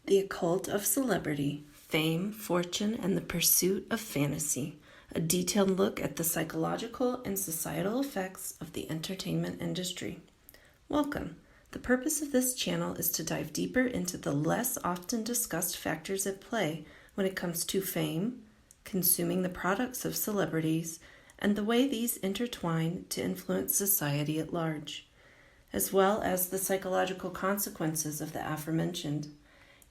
The Occult of Celebrity, Fame, Fortune, and the Pursuit of Fantasy. A detailed look at the psychological and societal effects of the entertainment industry. Welcome. The purpose of this channel is to dive deeper into the less often discussed factors at play when it comes to fame, consuming the products of celebrities, and the way these intertwine to influence society at large, as well as the psychological consequences of the aforementioned.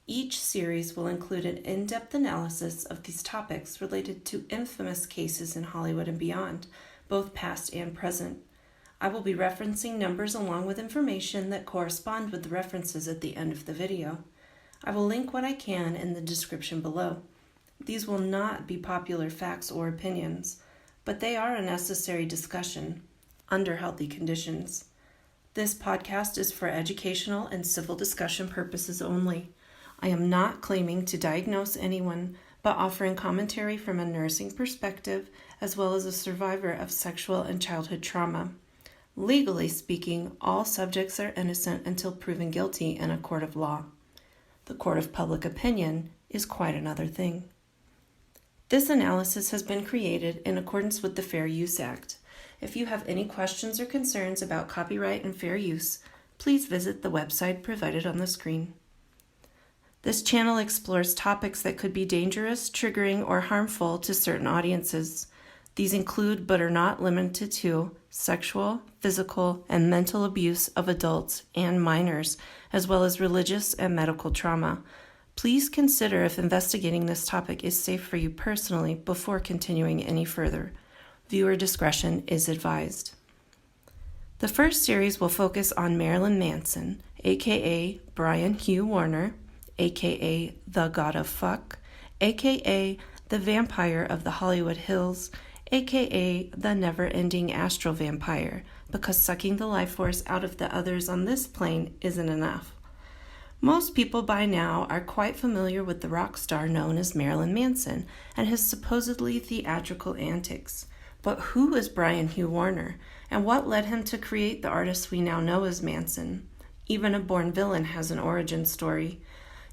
Each series will include an in-depth analysis of these topics related to infamous cases in Hollywood and beyond, both past and present. I will be referencing numbers along with information that correspond with the references at the end of the video. I will link what I can in the description below. These will not be popular facts or opinions, but they are a necessary discussion under healthy conditions. This podcast is for educational and civil discussion purposes only. I am not claiming to diagnose anyone, but offering commentary from a nursing perspective as well as a survivor of sexual and childhood trauma. Legally speaking, all subjects are innocent until proven guilty in a court of law. The court of public opinion is quite another thing. This analysis has been created in accordance with the Fair Use Act. If you have any questions or concerns about copyright and fair use, please visit the website provided on the screen. This channel explores topics that could be dangerous, triggering, or harmful to certain audiences. These include, but are not limited to, sexual, physical, and mental abuse of adults and minors, as well as religious and medical trauma. Please consider if investigating this topic is safe for you personally before continuing any further. Viewer discretion is advised. The first series will focus on Marilyn Manson, aka Brian Hugh Warner, aka the God of Fuck, aka the Vampire of the Hollywood Hills, aka the never-ending astral vampire, because sucking the life force out of the others on this plane isn't enough. Most people by now are quite familiar with the rock star known as Marilyn Manson and his supposedly theatrical antics. But who is Brian Hugh Warner, and what led him to create the artist we now know as Manson? Even a born villain has an origin story.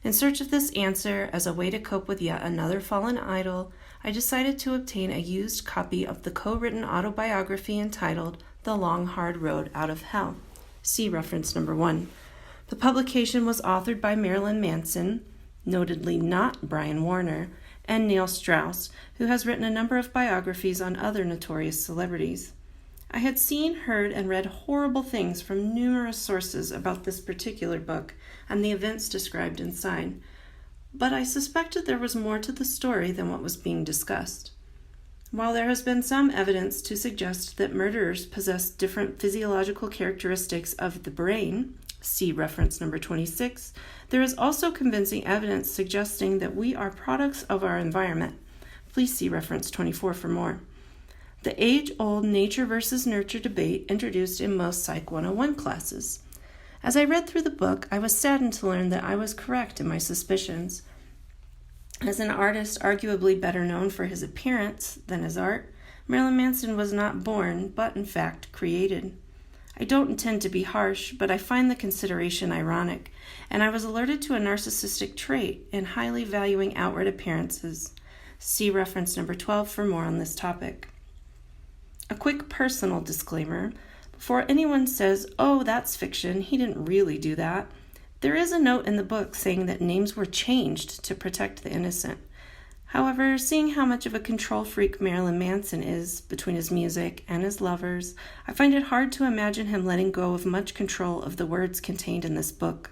In search of this answer, as a way to cope with yet another fallen idol, I decided to obtain a used copy of the co-written autobiography entitled The Long Hard Road Out of Hell. See reference number 1. The publication was authored by Marilyn Manson, notedly not Brian Warner, and Neil Strauss, who has written a number of biographies on other notorious celebrities. I had seen, heard, and read horrible things from numerous sources about this particular book and the events described inside, but I suspected there was more to the story than what was being discussed. While there has been some evidence to suggest that murderers possess different physiological characteristics of the brain, see reference number 26, there is also convincing evidence suggesting that we are products of our environment. Please see reference 24 for more. The age-old nature versus nurture debate introduced in most Psych 101 classes. As I read through the book, I was saddened to learn that I was correct in my suspicions. As an artist arguably better known for his appearance than his art, Marilyn Manson was not born, but in fact created. I don't intend to be harsh, but I find the consideration ironic, and I was alerted to a narcissistic trait in highly valuing outward appearances. See reference number 12 for more on this topic. A quick personal disclaimer. Before anyone says, oh, that's fiction, he didn't really do that, there is a note in the book saying that names were changed to protect the innocent. However, seeing how much of a control freak Marilyn Manson is between his music and his lovers, I find it hard to imagine him letting go of much control of the words contained in this book.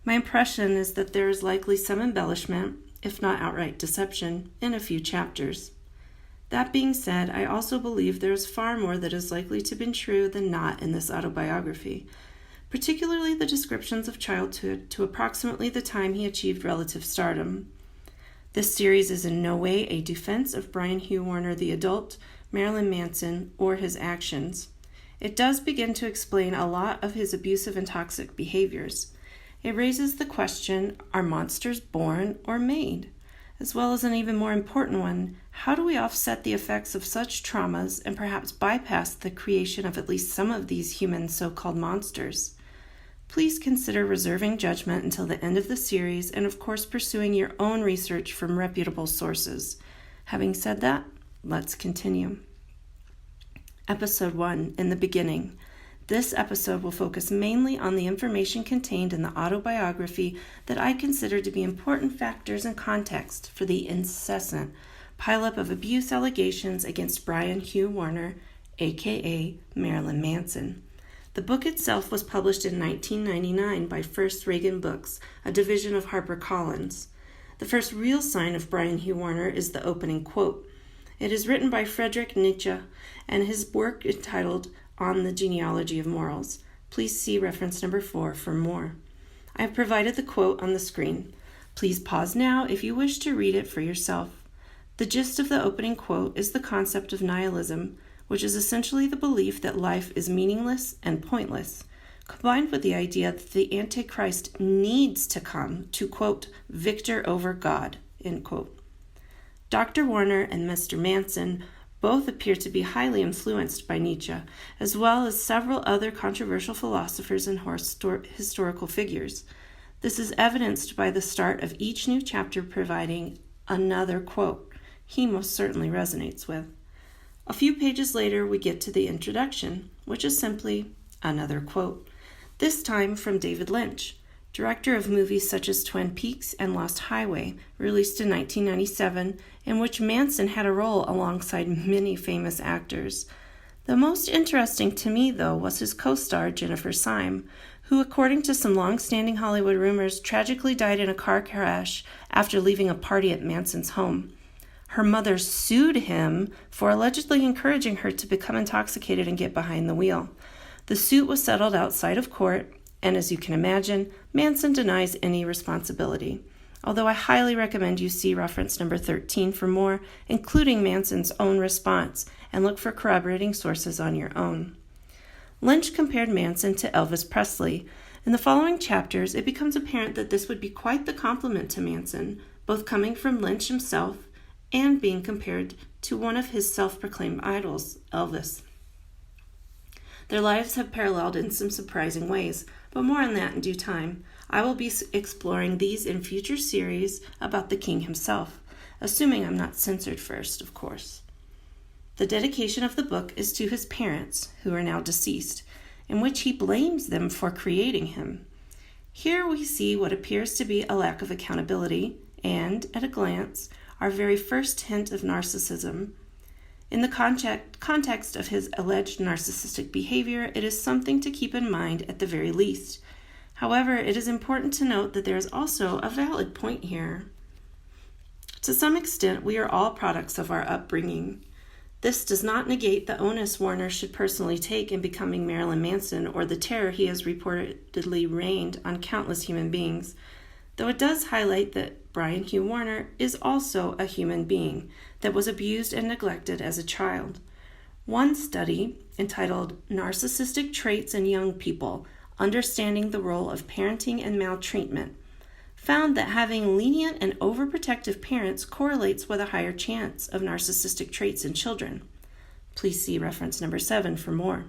My impression is that there is likely some embellishment, if not outright deception, in a few chapters. That being said, I also believe there is far more that is likely to be true than not in this autobiography, particularly the descriptions of childhood to approximately the time he achieved relative stardom. This series is in no way a defense of Brian Hugh Warner the adult, Marilyn Manson, or his actions. It does begin to explain a lot of his abusive and toxic behaviors. It raises the question, are monsters born or made? As well as an even more important one, how do we offset the effects of such traumas and perhaps bypass the creation of at least some of these human so-called monsters? Please consider reserving judgment until the end of the series and, of course, pursuing your own research from reputable sources. Having said that, let's continue. Episode 1, In the Beginning. This episode will focus mainly on the information contained in the autobiography that I consider to be important factors and context for the incessant pileup of abuse allegations against Brian Hugh Warner, aka Marilyn Manson. The book itself was published in 1999 by First Reagan Books, a division of HarperCollins. The first real sign of Brian Hugh Warner is the opening quote. It is written by Friedrich Nietzsche, and his work entitled On the Genealogy of Morals. Please see reference number 4 for more. I have provided the quote on the screen. Please pause now if you wish to read it for yourself. The gist of the opening quote is the concept of nihilism, which is essentially the belief that life is meaningless and pointless, combined with the idea that the Antichrist needs to come to, quote, victor over God, end quote. Dr. Warner and Mr. Manson both appear to be highly influenced by Nietzsche, as well as several other controversial philosophers and historical figures. This is evidenced by the start of each new chapter providing another quote he most certainly resonates with. A few pages later, we get to the introduction, which is simply another quote, this time from David Lynch, director of movies such as Twin Peaks and Lost Highway, released in 1997, in which Manson had a role alongside many famous actors. The most interesting to me, though, was his co-star, Jennifer Syme, who, according to some long-standing Hollywood rumors, tragically died in a car crash after leaving a party at Manson's home. Her mother sued him for allegedly encouraging her to become intoxicated and get behind the wheel. The suit was settled outside of court, and as you can imagine, Manson denies any responsibility. Although I highly recommend you see reference number 13 for more, including Manson's own response, and look for corroborating sources on your own. Lynch compared Manson to Elvis Presley. In the following chapters, it becomes apparent that this would be quite the compliment to Manson, both coming from Lynch himself and being compared to one of his self-proclaimed idols, Elvis. Their lives have paralleled in some surprising ways, but more on that in due time. I will be exploring these in future series about the king himself, assuming I'm not censored first, of course. The dedication of the book is to his parents, who are now deceased, in which he blames them for creating him. Here we see what appears to be a lack of accountability and, at a glance, our very first hint of narcissism. In the context of his alleged narcissistic behavior, it is something to keep in mind at the very least. However, it is important to note that there is also a valid point here. To some extent, we are all products of our upbringing. This does not negate the onus Warner should personally take in becoming Marilyn Manson or the terror he has reportedly rained on countless human beings, though it does highlight that Brian Hugh Warner is also a human being that was abused and neglected as a child. One study, entitled Narcissistic Traits in Young People, Understanding the Role of Parenting and Maltreatment, found that having lenient and overprotective parents correlates with a higher chance of narcissistic traits in children. Please see reference number 7 for more.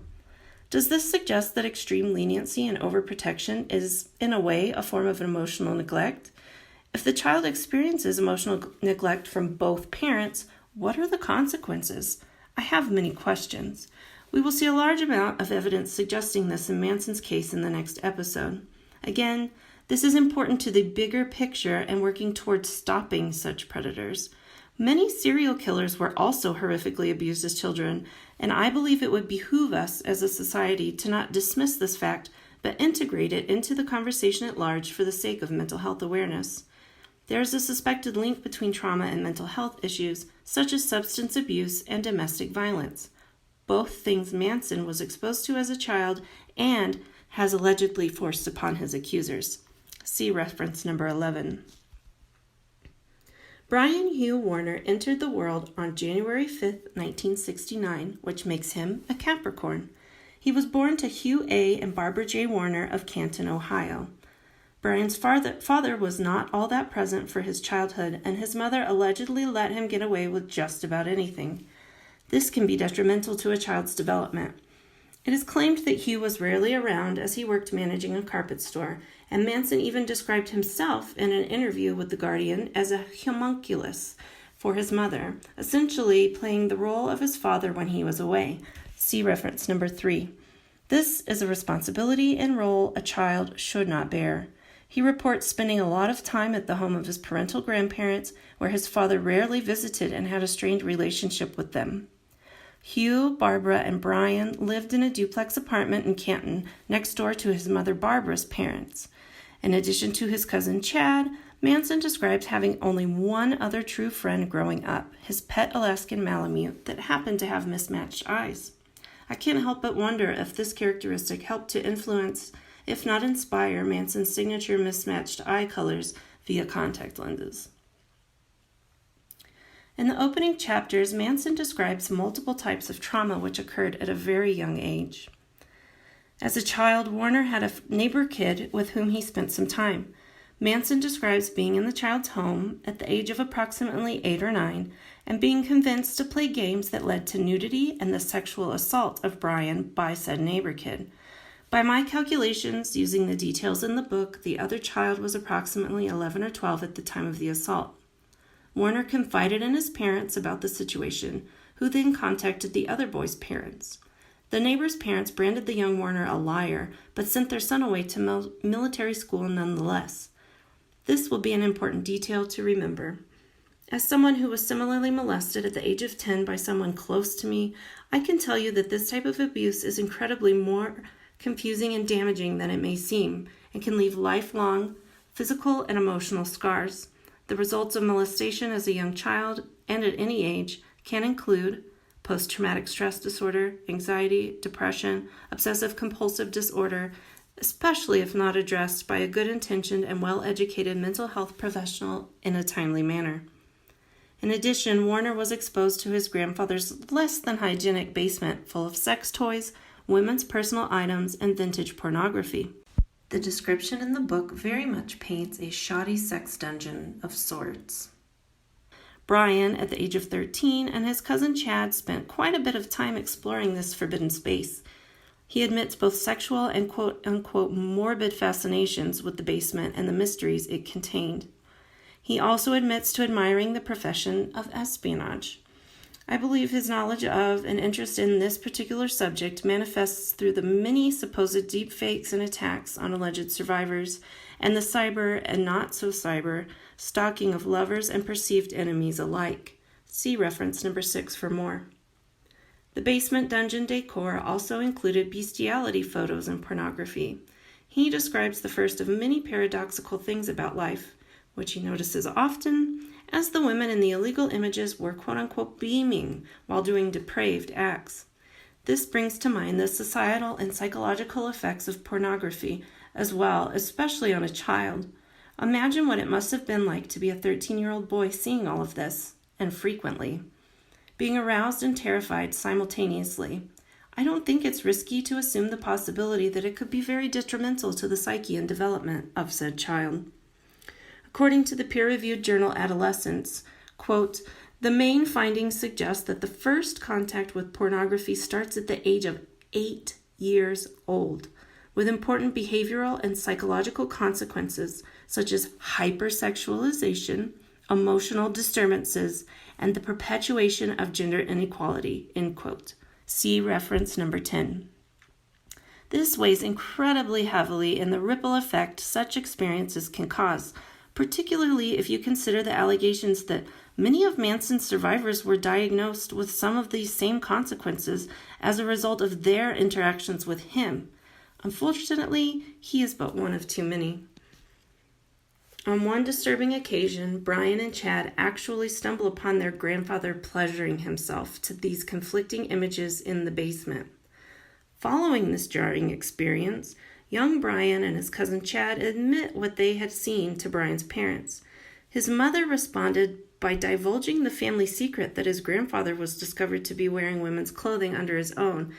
Does this suggest that extreme leniency and overprotection is, in a way, a form of emotional neglect? If the child experiences emotional neglect from both parents, what are the consequences? I have many questions. We will see a large amount of evidence suggesting this in Manson's case in the next episode. Again, this is important to the bigger picture and working towards stopping such predators. Many serial killers were also horrifically abused as children, and I believe it would behoove us as a society to not dismiss this fact, but integrate it into the conversation at large for the sake of mental health awareness. There is a suspected link between trauma and mental health issues, such as substance abuse and domestic violence, both things Manson was exposed to as a child and has allegedly forced upon his accusers. See reference number 11. Brian Hugh Warner entered the world on January 5, 1969, which makes him a Capricorn. He was born to Hugh A. and Barbara J. Warner of Canton, Ohio. Brian's father was not all that present for his childhood, and his mother allegedly let him get away with just about anything. This can be detrimental to a child's development. It is claimed that Hugh was rarely around as he worked managing a carpet store, and Manson even described himself in an interview with The Guardian as a homunculus for his mother, essentially playing the role of his father when he was away. See reference number 3. This is a responsibility and role a child should not bear. He reports spending a lot of time at the home of his parental grandparents, where his father rarely visited and had a strained relationship with them. Hugh, Barbara, and Brian lived in a duplex apartment in Canton next door to his mother Barbara's parents. In addition to his cousin Chad, Manson describes having only one other true friend growing up, his pet Alaskan Malamute that happened to have mismatched eyes. I can't help but wonder if this characteristic helped to influence, if not inspire, Manson's signature mismatched eye colors via contact lenses. In the opening chapters, Manson describes multiple types of trauma which occurred at a very young age. As a child, Warner had a neighbor kid with whom he spent some time. Manson describes being in the child's home at the age of approximately 8 or 9 and being convinced to play games that led to nudity and the sexual assault of Brian by said neighbor kid. By my calculations, using the details in the book, the other child was approximately 11 or 12 at the time of the assault. Warner confided in his parents about the situation, who then contacted the other boy's parents. The neighbor's parents branded the young Warner a liar, but sent their son away to military school nonetheless. This will be an important detail to remember. As someone who was similarly molested at the age of 10 by someone close to me, I can tell you that this type of abuse is incredibly more confusing and damaging than it may seem, and can leave lifelong physical and emotional scars. The results of molestation as a young child, and at any age, can include post-traumatic stress disorder, anxiety, depression, obsessive-compulsive disorder, especially if not addressed by a good-intentioned and well-educated mental health professional in a timely manner. In addition, Warner was exposed to his grandfather's less than hygienic basement full of sex toys, women's personal items, and vintage pornography. The description in the book very much paints a shoddy sex dungeon of sorts. Brian, at the age of 13, and his cousin Chad spent quite a bit of time exploring this forbidden space. He admits both sexual and quote-unquote morbid fascinations with the basement and the mysteries it contained. He also admits to admiring the profession of espionage. I believe his knowledge of and interest in this particular subject manifests through the many supposed deepfakes and attacks on alleged survivors, and the cyber and not-so-cyber stalking of lovers and perceived enemies alike. See reference number 6 for more. The basement dungeon decor also included bestiality photos and pornography. He describes the first of many paradoxical things about life, which he notices often, as the women in the illegal images were quote-unquote beaming while doing depraved acts. This brings to mind the societal and psychological effects of pornography as well, especially on a child. Imagine what it must have been like to be a 13-year-old boy seeing all of this, and frequently. Being aroused and terrified simultaneously. I don't think it's risky to assume the possibility that it could be very detrimental to the psyche and development of said child. According to the peer-reviewed journal Adolescence, quote, the main findings suggest that the first contact with pornography starts at the age of 8 years old, with important behavioral and psychological consequences such as hypersexualization, emotional disturbances, and the perpetuation of gender inequality, end quote. See reference number 10. This weighs incredibly heavily in the ripple effect such experiences can cause, particularly if you consider the allegations that many of Manson's survivors were diagnosed with some of these same consequences as a result of their interactions with him. Unfortunately, he is but one of too many. On one disturbing occasion, Brian and Chad actually stumble upon their grandfather pleasuring himself to these conflicting images in the basement. Following this jarring experience, young Brian and his cousin Chad admit what they had seen to Brian's parents. His mother responded by divulging the family secret that his grandfather was discovered to be wearing women's clothing under his own,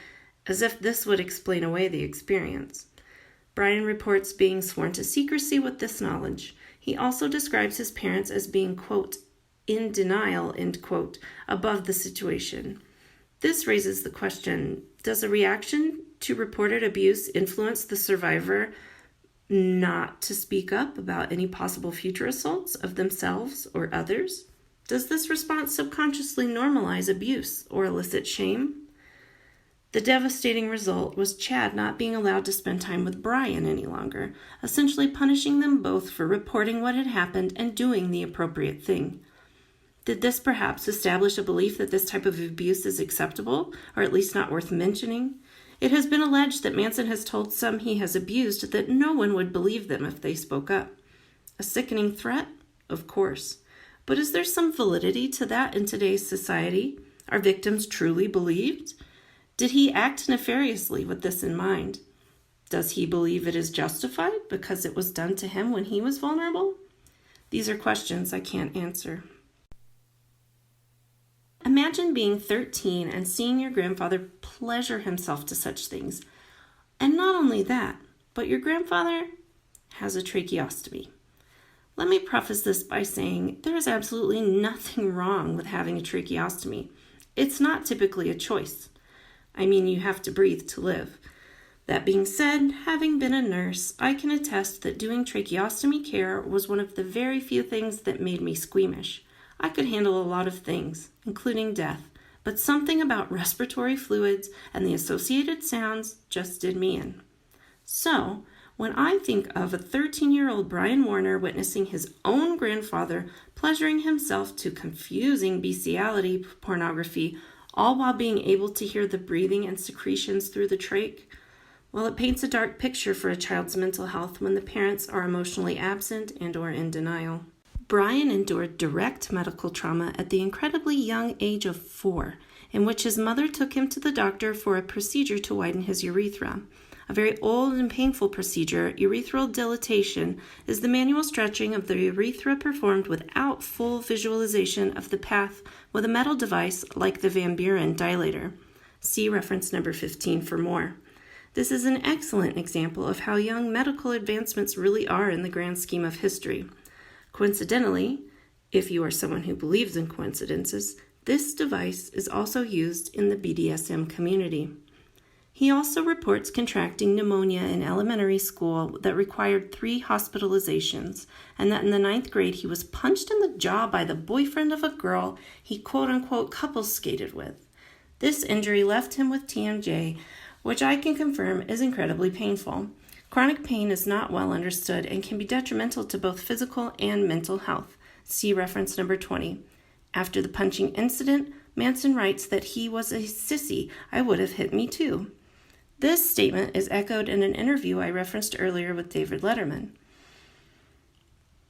as if this would explain away the experience. Brian reports being sworn to secrecy with this knowledge. He also describes his parents as being, quote, in denial, end quote, above the situation. This raises the question, does a reaction to reported abuse influence the survivor not to speak up about any possible future assaults of themselves or others? Does this response subconsciously normalize abuse or elicit shame? The devastating result was Chad not being allowed to spend time with Brian any longer, essentially punishing them both for reporting what had happened and doing the appropriate thing. Did this perhaps establish a belief that this type of abuse is acceptable, or at least not worth mentioning? It has been alleged that Manson has told some he has abused that no one would believe them if they spoke up. A sickening threat? Of course. But is there some validity to that in today's society? Are victims truly believed? Did he act nefariously with this in mind? Does he believe it is justified because it was done to him when he was vulnerable? These are questions I can't answer. Imagine being 13 and seeing your grandfather pleasure himself to such things. And not only that, but your grandfather has a tracheostomy. Let me preface this by saying there is absolutely nothing wrong with having a tracheostomy. It's not typically a choice. I mean, you have to breathe to live. That being said, having been a nurse, I can attest that doing tracheostomy care was one of the very few things that made me squeamish. I could handle a lot of things, including death, but something about respiratory fluids and the associated sounds just did me in. So, when I think of a 13-year-old Brian Warner witnessing his own grandfather pleasuring himself to confusing bestiality pornography, all while being able to hear the breathing and secretions through the trach, well, it paints a dark picture for a child's mental health when the parents are emotionally absent and or in denial. Brian endured direct medical trauma at the incredibly young age of 4, in which his mother took him to the doctor for a procedure to widen his urethra. A very old and painful procedure, urethral dilatation, is the manual stretching of the urethra performed without full visualization of the path with a metal device like the Van Buren dilator. See reference number 15 for more. This is an excellent example of how young medical advancements really are in the grand scheme of history. Coincidentally, if you are someone who believes in coincidences, this device is also used in the BDSM community. He also reports contracting pneumonia in elementary school that required 3 hospitalizations, and that in the 9th grade he was punched in the jaw by the boyfriend of a girl he quote-unquote couple skated with. This injury left him with TMJ, which I can confirm is incredibly painful. Chronic pain is not well understood and can be detrimental to both physical and mental health. See reference number 20. After the punching incident, Manson writes that he was a sissy. I would have hit me too. This statement is echoed in an interview I referenced earlier with David Letterman.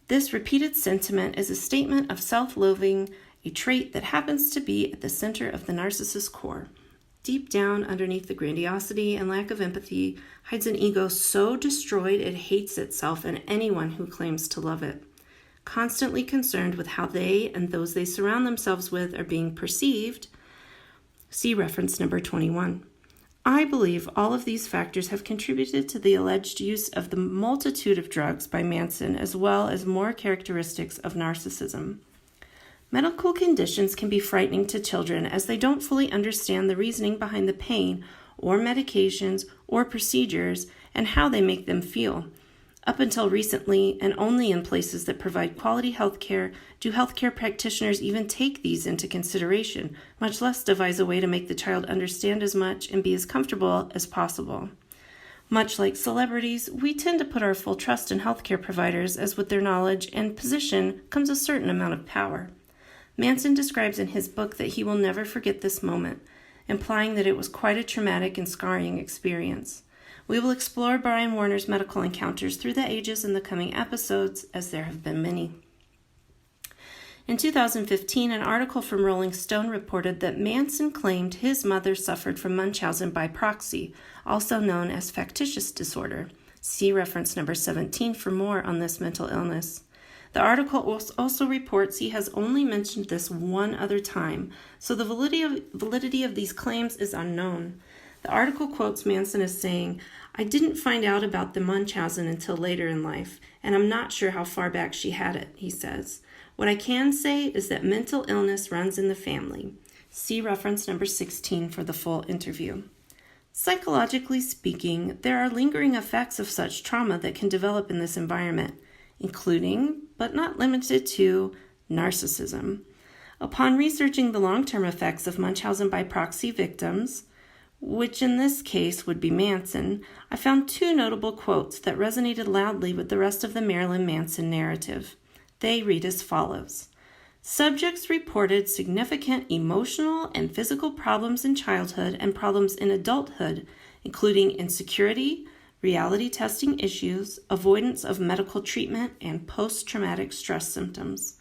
This repeated sentiment is a statement of self-loathing, a trait that happens to be at the center of the narcissist's core. Deep down, underneath the grandiosity and lack of empathy, hides an ego so destroyed it hates itself and anyone who claims to love it. Constantly concerned with how they and those they surround themselves with are being perceived, see reference number 21. I believe all of these factors have contributed to the alleged use of the multitude of drugs by Manson, as well as more characteristics of narcissism. Medical conditions can be frightening to children as they don't fully understand the reasoning behind the pain or medications or procedures and how they make them feel. Up until recently, and only in places that provide quality health care, do healthcare practitioners even take these into consideration, much less devise a way to make the child understand as much and be as comfortable as possible. Much like celebrities, we tend to put our full trust in healthcare providers, as with their knowledge and position comes a certain amount of power. Manson describes in his book that he will never forget this moment, implying that it was quite a traumatic and scarring experience. We will explore Brian Warner's medical encounters through the ages in the coming episodes, as there have been many. In 2015, an article from Rolling Stone reported that Manson claimed his mother suffered from Munchausen by proxy, also known as factitious disorder. See reference number 17 for more on this mental illness. The article also reports he has only mentioned this one other time, so the validity of these claims is unknown. The article quotes Manson as saying, "I didn't find out about the Munchausen until later in life, and I'm not sure how far back she had it," he says. "What I can say is that mental illness runs in the family." See reference number 16 for the full interview. Psychologically speaking, there are lingering effects of such trauma that can develop in this environment, including, but not limited to, narcissism. Upon researching the long-term effects of Munchausen by proxy victims, which in this case would be Manson, I found two notable quotes that resonated loudly with the rest of the Marilyn Manson narrative. They read as follows. Subjects reported significant emotional and physical problems in childhood and problems in adulthood, including insecurity, reality testing issues, avoidance of medical treatment, and post-traumatic stress symptoms.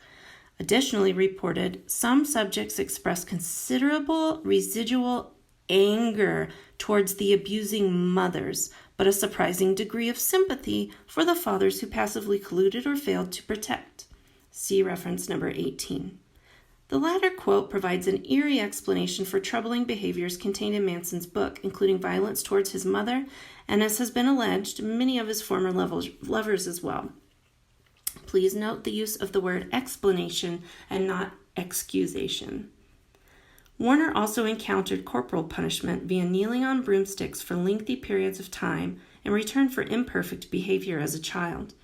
Additionally reported, some subjects expressed considerable residual anger towards the abusing mothers, but a surprising degree of sympathy for the fathers who passively colluded or failed to protect. See reference number 18. The latter quote provides an eerie explanation for troubling behaviors contained in Manson's book, including violence towards his mother, and as has been alleged, many of his former lovers as well. Please note the use of the word explanation and not excusation. Warner also encountered corporal punishment via kneeling on broomsticks for lengthy periods of time in return for imperfect behavior as a child.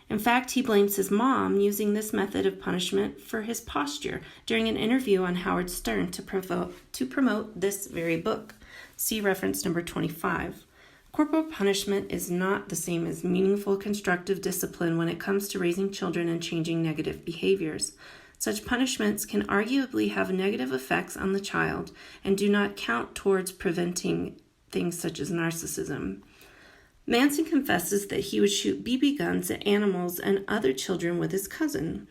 In fact, he blames his mom using this method of punishment for his posture during an interview on Howard Stern to promote this very book. See reference number 25. Corporal punishment is not the same as meaningful constructive discipline when it comes to raising children and changing negative behaviors. Such punishments can arguably have negative effects on the child and do not count towards preventing things such as narcissism. Manson confesses that he would shoot BB guns at animals and other children with his cousin,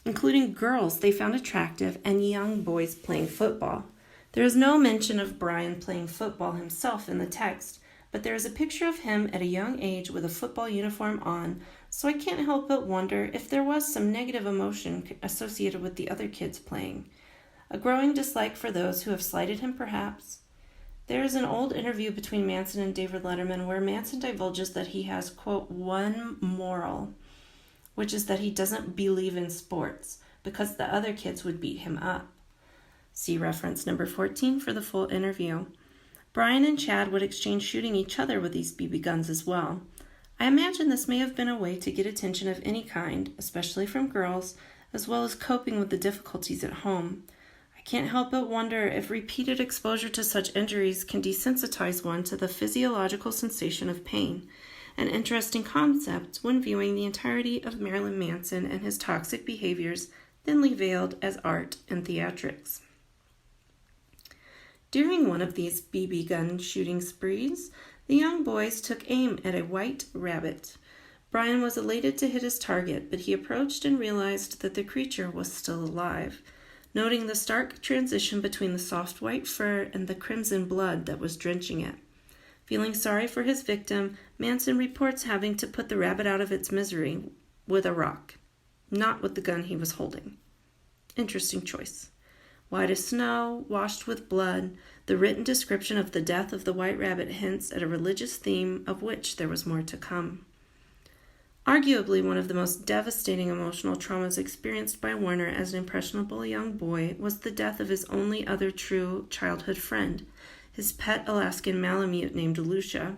including girls they found attractive and young boys playing football. There is no mention of Brian playing football himself in the text, but there is a picture of him at a young age with a football uniform on, so I can't help but wonder if there was some negative emotion associated with the other kids playing. A growing dislike for those who have slighted him, perhaps. There is an old interview between Manson and David Letterman where Manson divulges that he has, quote, one moral, which is that he doesn't believe in sports because the other kids would beat him up. See reference number 14 for the full interview. Brian and Chad would exchange shooting each other with these BB guns as well. I imagine this may have been a way to get attention of any kind, especially from girls, as well as coping with the difficulties at home. I can't help but wonder if repeated exposure to such injuries can desensitize one to the physiological sensation of pain, an interesting concept when viewing the entirety of Marilyn Manson and his toxic behaviors thinly veiled as art and theatrics. During one of these BB gun shooting sprees, the young boys took aim at a white rabbit. Brian was elated to hit his target, but he approached and realized that the creature was still alive, noting the stark transition between the soft white fur and the crimson blood that was drenching it. Feeling sorry for his victim, Manson reports having to put the rabbit out of its misery with a rock, not with the gun he was holding. Interesting choice. White as snow, washed with blood, the written description of the death of the white rabbit hints at a religious theme of which there was more to come. Arguably one of the most devastating emotional traumas experienced by Warner as an impressionable young boy was the death of his only other true childhood friend, his pet Alaskan Malamute named Lucia.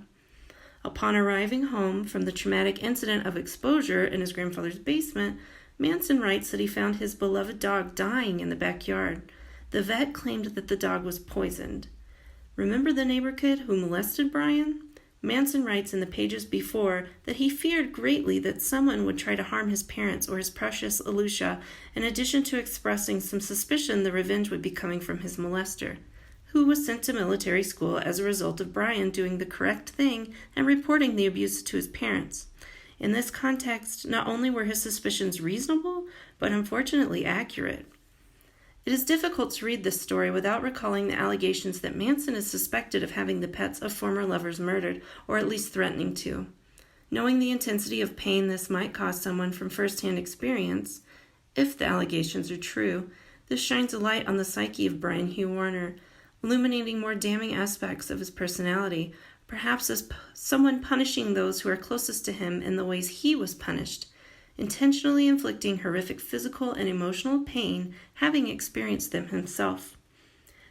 Upon arriving home from the traumatic incident of exposure in his grandfather's basement, Manson writes that he found his beloved dog dying in the backyard. The vet claimed that the dog was poisoned. Remember the neighbor kid who molested Brian? Manson writes in the pages before that he feared greatly that someone would try to harm his parents or his precious Alusha, in addition to expressing some suspicion the revenge would be coming from his molester, who was sent to military school as a result of Brian doing the correct thing and reporting the abuse to his parents. In this context, not only were his suspicions reasonable, but unfortunately accurate. It is difficult to read this story without recalling the allegations that Manson is suspected of having the pets of former lovers murdered, or at least threatening to. Knowing the intensity of pain this might cause someone from first-hand experience, if the allegations are true, this shines a light on the psyche of Brian Hugh Warner, illuminating more damning aspects of his personality, perhaps as someone punishing those who are closest to him in the ways he was punished, intentionally inflicting horrific physical and emotional pain, having experienced them himself.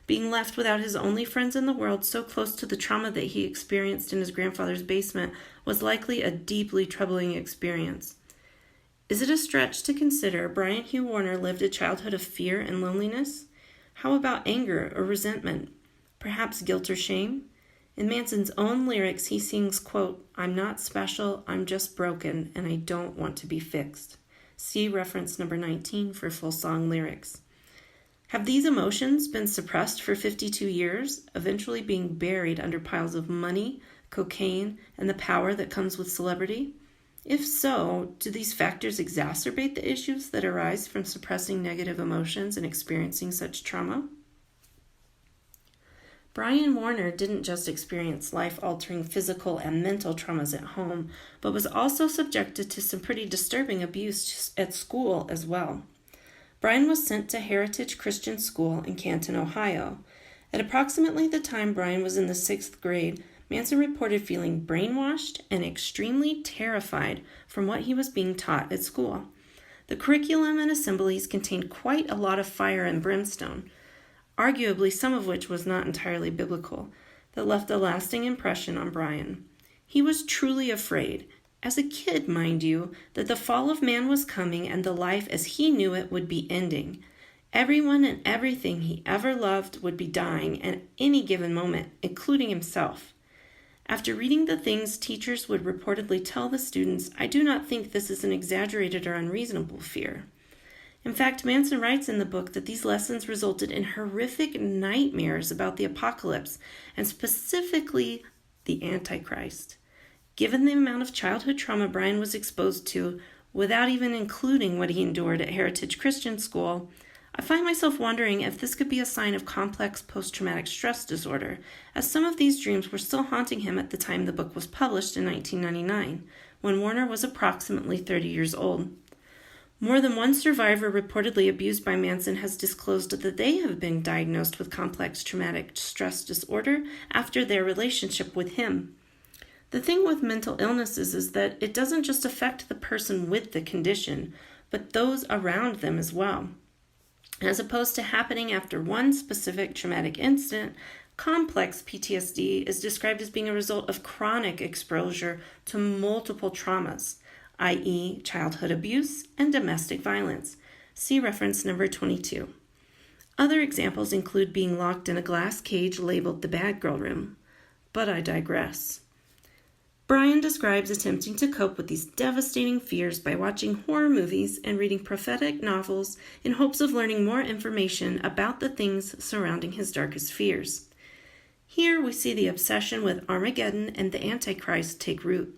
Being left without his only friends in the world, so close to the trauma that he experienced in his grandfather's basement, was likely a deeply troubling experience. Is it a stretch to consider Brian Hugh Warner lived a childhood of fear and loneliness? How about anger or resentment? Perhaps guilt or shame? In Manson's own lyrics, he sings, quote, "I'm not special, I'm just broken, and I don't want to be fixed." See reference number 19 for full song lyrics. Have these emotions been suppressed for 52 years, eventually being buried under piles of money, cocaine, and the power that comes with celebrity? If so, do these factors exacerbate the issues that arise from suppressing negative emotions and experiencing such trauma? Brian Warner didn't just experience life-altering physical and mental traumas at home, but was also subjected to some pretty disturbing abuse at school as well. Brian was sent to Heritage Christian School in Canton, Ohio. At approximately the time Brian was in the 6th grade, Manson reported feeling brainwashed and extremely terrified from what he was being taught at school. The curriculum and assemblies contained quite a lot of fire and brimstone, arguably some of which was not entirely biblical, that left a lasting impression on Brian. He was truly afraid, as a kid, mind you, that the fall of man was coming and the life as he knew it would be ending. Everyone and everything he ever loved would be dying at any given moment, including himself. After reading the things teachers would reportedly tell the students, I do not think this is an exaggerated or unreasonable fear. In fact, Manson writes in the book that these lessons resulted in horrific nightmares about the apocalypse, and specifically the Antichrist. Given the amount of childhood trauma Brian was exposed to, without even including what he endured at Heritage Christian School, I find myself wondering if this could be a sign of complex post-traumatic stress disorder, as some of these dreams were still haunting him at the time the book was published in 1999, when Warner was approximately 30 years old. More than one survivor reportedly abused by Manson has disclosed that they have been diagnosed with complex traumatic stress disorder after their relationship with him. The thing with mental illnesses is that it doesn't just affect the person with the condition, but those around them as well. As opposed to happening after one specific traumatic incident, complex PTSD is described as being a result of chronic exposure to multiple traumas, i.e. childhood abuse and domestic violence. See reference number 22. Other examples include being locked in a glass cage labeled the bad girl room. But I digress. Brian describes attempting to cope with these devastating fears by watching horror movies and reading prophetic novels in hopes of learning more information about the things surrounding his darkest fears. Here we see the obsession with Armageddon and the Antichrist take root.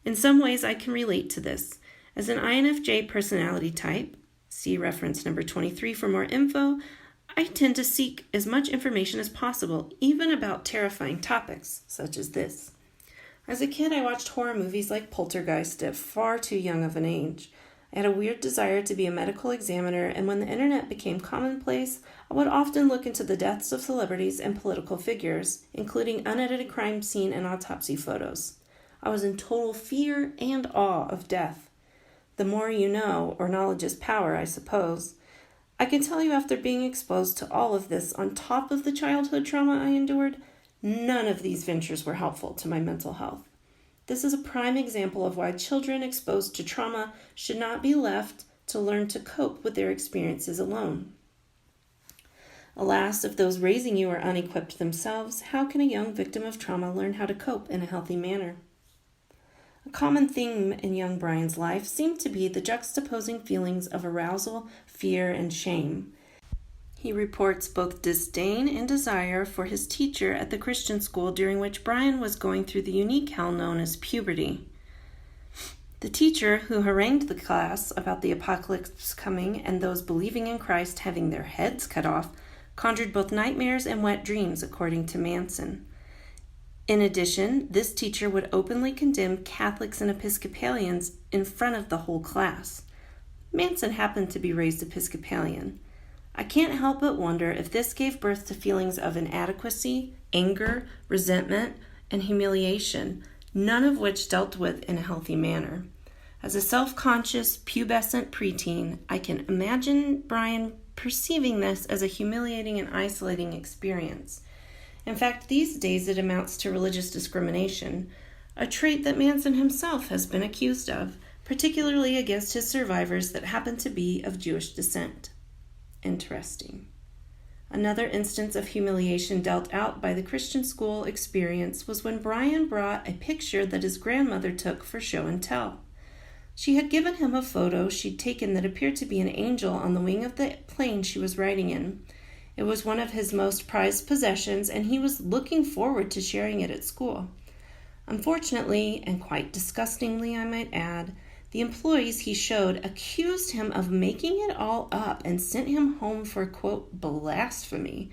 In some ways I can relate to this. As an INFJ personality type, see reference number 23 for more info, I tend to seek as much information as possible, even about terrifying topics such as this. As a kid, I watched horror movies like Poltergeist at far too young of an age. I had a weird desire to be a medical examiner, and when the internet became commonplace, I would often look into the deaths of celebrities and political figures, including unedited crime scene and autopsy photos. I was in total fear and awe of death. The more you know, or knowledge is power, I suppose. I can tell you after being exposed to all of this on top of the childhood trauma I endured, none of these ventures were helpful to my mental health. This is a prime example of why children exposed to trauma should not be left to learn to cope with their experiences alone. Alas, if those raising you are unequipped themselves, how can a young victim of trauma learn how to cope in a healthy manner? A common theme in young Brian's life seemed to be the juxtaposing feelings of arousal, fear, and shame. He reports both disdain and desire for his teacher at the Christian school during which Brian was going through the unique hell known as puberty. The teacher, who harangued the class about the apocalypse coming and those believing in Christ having their heads cut off, conjured both nightmares and wet dreams, according to Manson. In addition, this teacher would openly condemn Catholics and Episcopalians in front of the whole class. Manson happened to be raised Episcopalian. I can't help but wonder if this gave birth to feelings of inadequacy, anger, resentment, and humiliation, none of which dealt with in a healthy manner. As a self-conscious, pubescent preteen, I can imagine Brian perceiving this as a humiliating and isolating experience. In fact, these days it amounts to religious discrimination, a trait that Manson himself has been accused of, particularly against his survivors that happen to be of Jewish descent. Interesting. Another instance of humiliation dealt out by the Christian school experience was when Brian brought a picture that his grandmother took for show and tell. She had given him a photo she'd taken that appeared to be an angel on the wing of the plane she was riding in. It was one of his most prized possessions, and he was looking forward to sharing it at school. Unfortunately, and quite disgustingly I might add, the employees he showed accused him of making it all up and sent him home for, quote, blasphemy.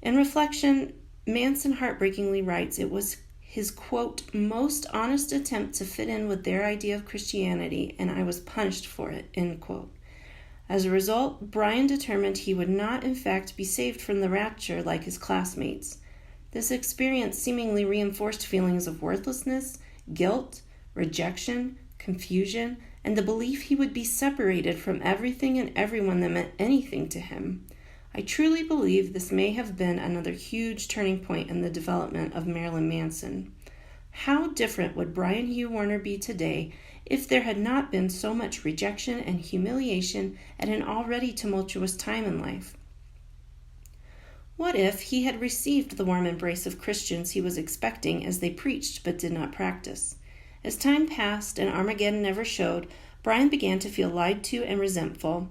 In reflection, Manson heartbreakingly writes it was his, quote, most honest attempt to fit in with their idea of Christianity, and I was punished for it, end quote. As a result, Brian determined he would not, in fact, be saved from the rapture like his classmates. This experience seemingly reinforced feelings of worthlessness, guilt, rejection, confusion, and the belief he would be separated from everything and everyone that meant anything to him. I truly believe this may have been another huge turning point in the development of Marilyn Manson. How different would Brian Hugh Warner be today if there had not been so much rejection and humiliation at an already tumultuous time in life? What if he had received the warm embrace of Christians he was expecting as they preached but did not practice? As time passed and Armageddon never showed, Brian began to feel lied to and resentful.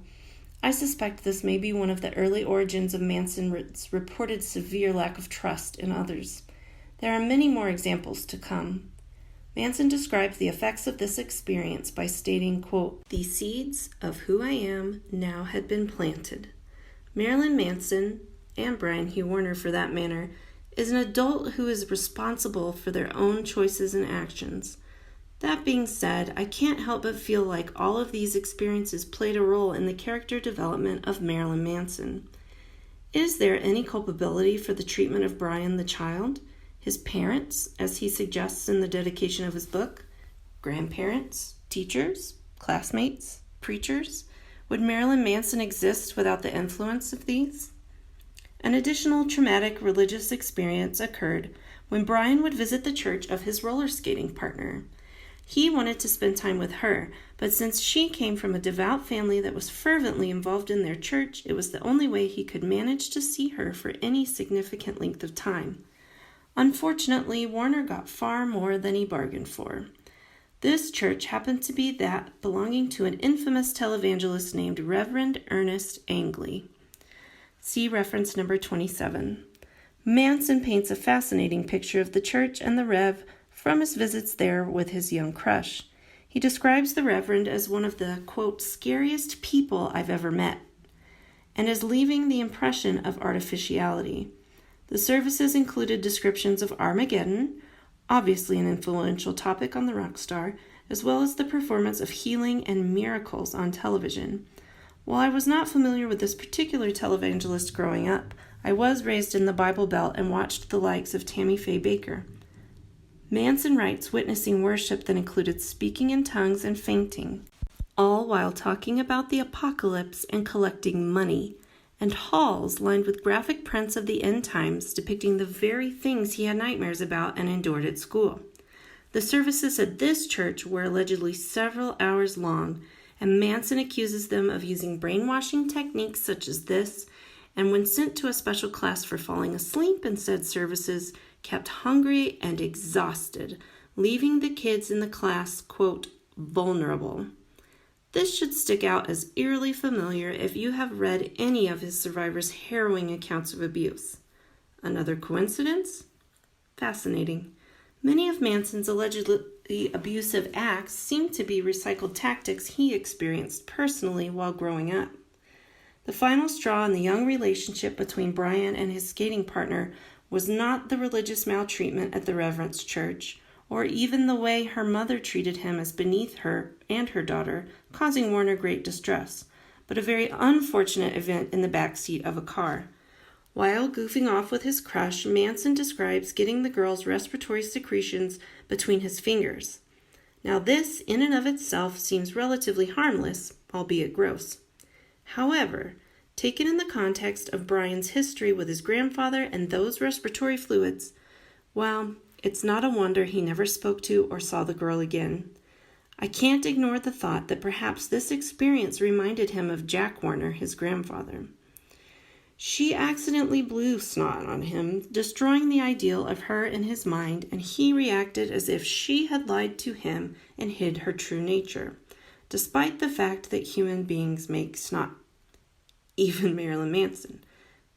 I suspect this may be one of the early origins of Manson's reported severe lack of trust in others. There are many more examples to come. Manson described the effects of this experience by stating, quote, "The seeds of who I am now had been planted." Marilyn Manson, and Brian Hugh Warner for that matter, is an adult who is responsible for their own choices and actions. That being said, I can't help but feel like all of these experiences played a role in the character development of Marilyn Manson. Is there any culpability for the treatment of Brian the child? His parents, as he suggests in the dedication of his book? Grandparents? Teachers? Classmates? Preachers? Would Marilyn Manson exist without the influence of these? An additional traumatic religious experience occurred when Brian would visit the church of his roller skating partner. He wanted to spend time with her, but since she came from a devout family that was fervently involved in their church, it was the only way he could manage to see her for any significant length of time. Unfortunately, Warner got far more than he bargained for. This church happened to be that belonging to an infamous televangelist named Reverend Ernest Angley. See reference number 27. Manson paints a fascinating picture of the church and the Rev from his visits there with his young crush. He describes the Reverend as one of the, quote, scariest people I've ever met, and as leaving the impression of artificiality. The services included descriptions of Armageddon, obviously an influential topic on the rock star, as well as the performance of healing and miracles on television. While I was not familiar with this particular televangelist growing up, I was raised in the Bible Belt and watched the likes of Tammy Faye Bakker. Manson writes witnessing worship that included speaking in tongues and fainting, all while talking about the apocalypse and collecting money, and halls lined with graphic prints of the end times depicting the very things he had nightmares about and endured at school. The services at this church were allegedly several hours long, and Manson accuses them of using brainwashing techniques such as this, and when sent to a special class for falling asleep in said services, kept hungry and exhausted, leaving the kids in the class, quote, vulnerable. This should stick out as eerily familiar if you have read any of his survivors' harrowing accounts of abuse. Another coincidence? Fascinating. Many of Manson's allegedly abusive acts seem to be recycled tactics he experienced personally while growing up. The final straw in the young relationship between Brian and his skating partner was not the religious maltreatment at the Reverend's church, or even the way her mother treated him as beneath her and her daughter, causing Warner great distress, but a very unfortunate event in the back seat of a car. While goofing off with his crush, Manson describes getting the girl's respiratory secretions between his fingers. Now this, in and of itself, seems relatively harmless, albeit gross. However, Taken in the context of Brian's history with his grandfather and those respiratory fluids, well, it's not a wonder he never spoke to or saw the girl again. I can't ignore the thought that perhaps this experience reminded him of Jack Warner, his grandfather. She accidentally blew snot on him, destroying the ideal of her in his mind, and he reacted as if she had lied to him and hid her true nature, despite the fact that human beings make snot. Even Marilyn Manson.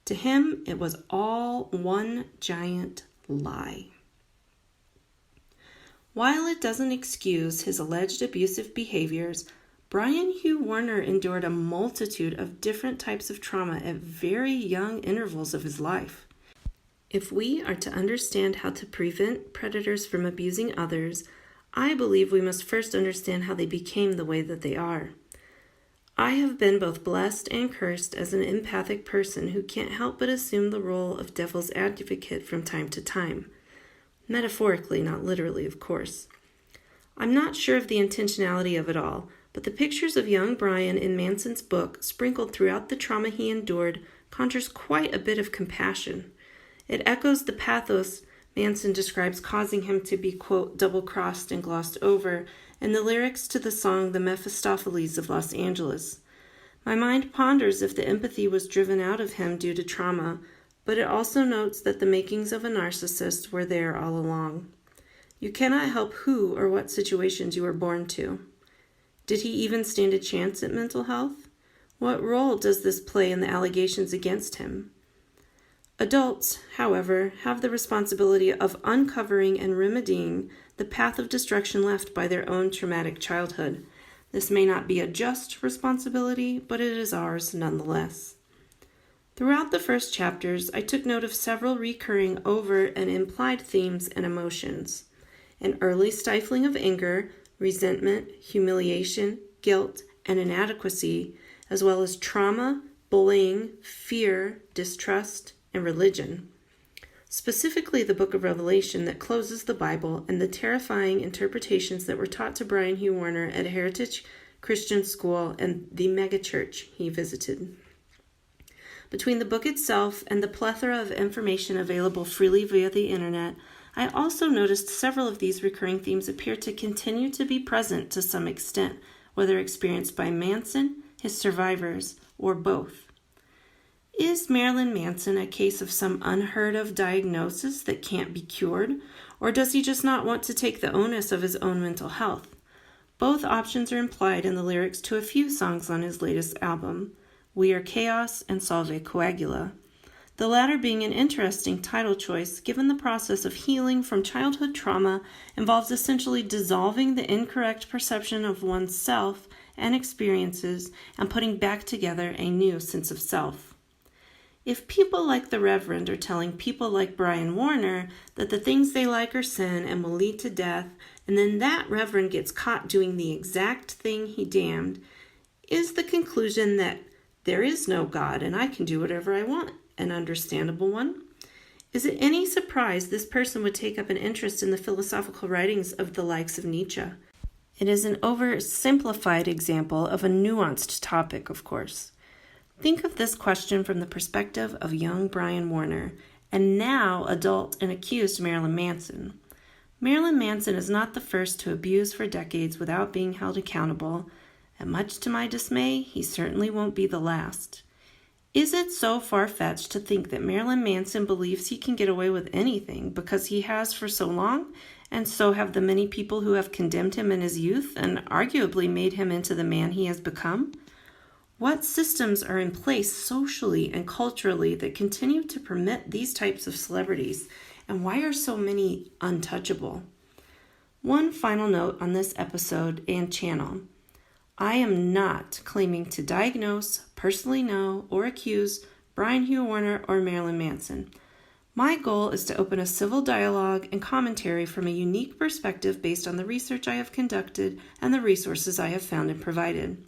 To him, it was all one giant lie. While it doesn't excuse his alleged abusive behaviors, Brian Hugh Warner endured a multitude of different types of trauma at very young intervals of his life. If we are to understand how to prevent predators from abusing others, I believe we must first understand how they became the way that they are. I have been both blessed and cursed as an empathic person who can't help but assume the role of devil's advocate from time to time. Metaphorically, not literally, of course. I'm not sure of the intentionality of it all, but the pictures of young Brian in Manson's book, sprinkled throughout the trauma he endured, conjures quite a bit of compassion. It echoes the pathos Manson describes causing him to be, quote, double-crossed and glossed over, and the lyrics to the song The Mephistopheles of Los Angeles. My mind ponders if the empathy was driven out of him due to trauma, but it also notes that the makings of a narcissist were there all along. You cannot help who or what situations you were born to. Did he even stand a chance at mental health? What role does this play in the allegations against him? Adults, however, have the responsibility of uncovering and remedying the path of destruction left by their own traumatic childhood. This may not be a just responsibility, but it is ours nonetheless. Throughout the first chapters, I took note of several recurring overt and implied themes and emotions. An early stifling of anger, resentment, humiliation, guilt, and inadequacy, as well as trauma, bullying, fear, distrust, and religion. Specifically, the book of Revelation that closes the Bible and the terrifying interpretations that were taught to Brian Hugh Warner at a Heritage Christian school and the megachurch he visited. Between the book itself and the plethora of information available freely via the internet, I also noticed several of these recurring themes appear to continue to be present to some extent, whether experienced by Manson, his survivors, or both. Is Marilyn Manson a case of some unheard-of diagnosis that can't be cured, or does he just not want to take the onus of his own mental health? Both options are implied in the lyrics to a few songs on his latest album, We Are Chaos and Salve Coagula, the latter being an interesting title choice given the process of healing from childhood trauma involves essentially dissolving the incorrect perception of one's self and experiences and putting back together a new sense of self. If people like the Reverend are telling people like Brian Warner that the things they like are sin and will lead to death, and then that Reverend gets caught doing the exact thing he damned, is the conclusion that there is no God and I can do whatever I want an understandable one? Is it any surprise this person would take up an interest in the philosophical writings of the likes of Nietzsche? It is an oversimplified example of a nuanced topic, of course. Think of this question from the perspective of young Brian Warner, and now adult and accused Marilyn Manson. Marilyn Manson is not the first to abuse for decades without being held accountable, and much to my dismay, he certainly won't be the last. Is it so far-fetched to think that Marilyn Manson believes he can get away with anything because he has for so long, and so have the many people who have condemned him in his youth and arguably made him into the man he has become? What systems are in place socially and culturally that continue to permit these types of celebrities, and why are so many untouchable? One final note on this episode and channel. I am not claiming to diagnose, personally know, or accuse Brian Hugh Warner or Marilyn Manson. My goal is to open a civil dialogue and commentary from a unique perspective based on the research I have conducted and the resources I have found and provided.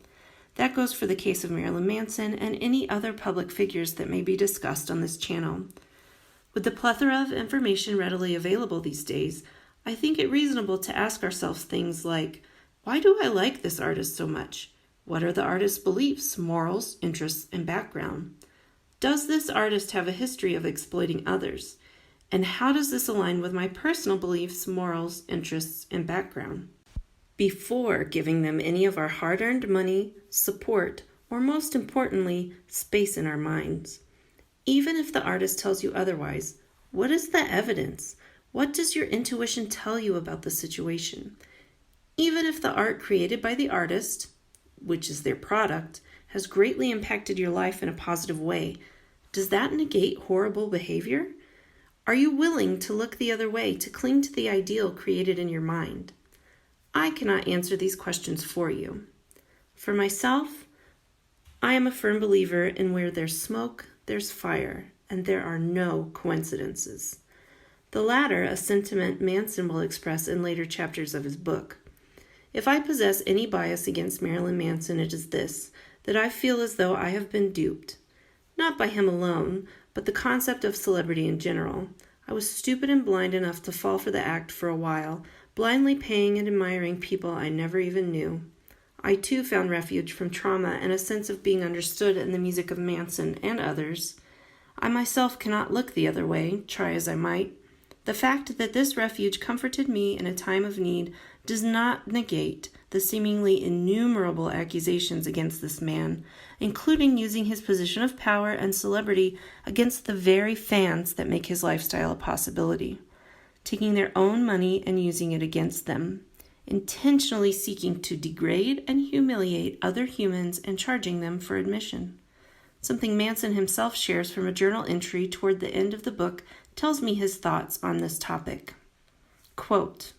That goes for the case of Marilyn Manson and any other public figures that may be discussed on this channel. With the plethora of information readily available these days, I think it reasonable to ask ourselves things like, why do I like this artist so much? What are the artist's beliefs, morals, interests, and background? Does this artist have a history of exploiting others? And how does this align with my personal beliefs, morals, interests, and background? Before giving them any of our hard-earned money, support, or most importantly, space in our minds. Even if the artist tells you otherwise, what is the evidence? What does your intuition tell you about the situation? Even if the art created by the artist, which is their product, has greatly impacted your life in a positive way, does that negate horrible behavior? Are you willing to look the other way, to cling to the ideal created in your mind? I cannot answer these questions for you. For myself, I am a firm believer in where there's smoke, there's fire, and there are no coincidences. The latter, a sentiment Manson will express in later chapters of his book. If I possess any bias against Marilyn Manson, it is this, that I feel as though I have been duped. Not by him alone, but the concept of celebrity in general. I was stupid and blind enough to fall for the act for a while, blindly paying and admiring people I never even knew. I too found refuge from trauma and a sense of being understood in the music of Manson and others. I myself cannot look the other way, try as I might. The fact that this refuge comforted me in a time of need does not negate the seemingly innumerable accusations against this man, including using his position of power and celebrity against the very fans that make his lifestyle a possibility, taking their own money and using it against them, intentionally seeking to degrade and humiliate other humans and charging them for admission. Something Manson himself shares from a journal entry toward the end of the book tells me his thoughts on this topic. Quote,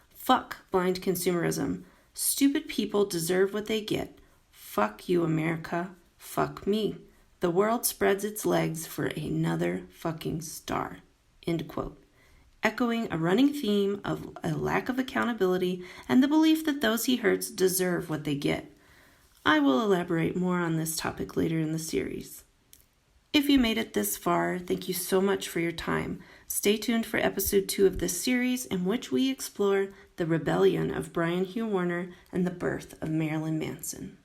"Fuck blind consumerism. Stupid people deserve what they get. Fuck you, America. Fuck me. The world spreads its legs for another fucking star." End quote. Echoing a running theme of a lack of accountability and the belief that those he hurts deserve what they get. I will elaborate more on this topic later in the series. If you made it this far, thank you so much for your time. Stay tuned for episode 2 of this series, in which we explore the rebellion of Brian Hugh Warner and the birth of Marilyn Manson.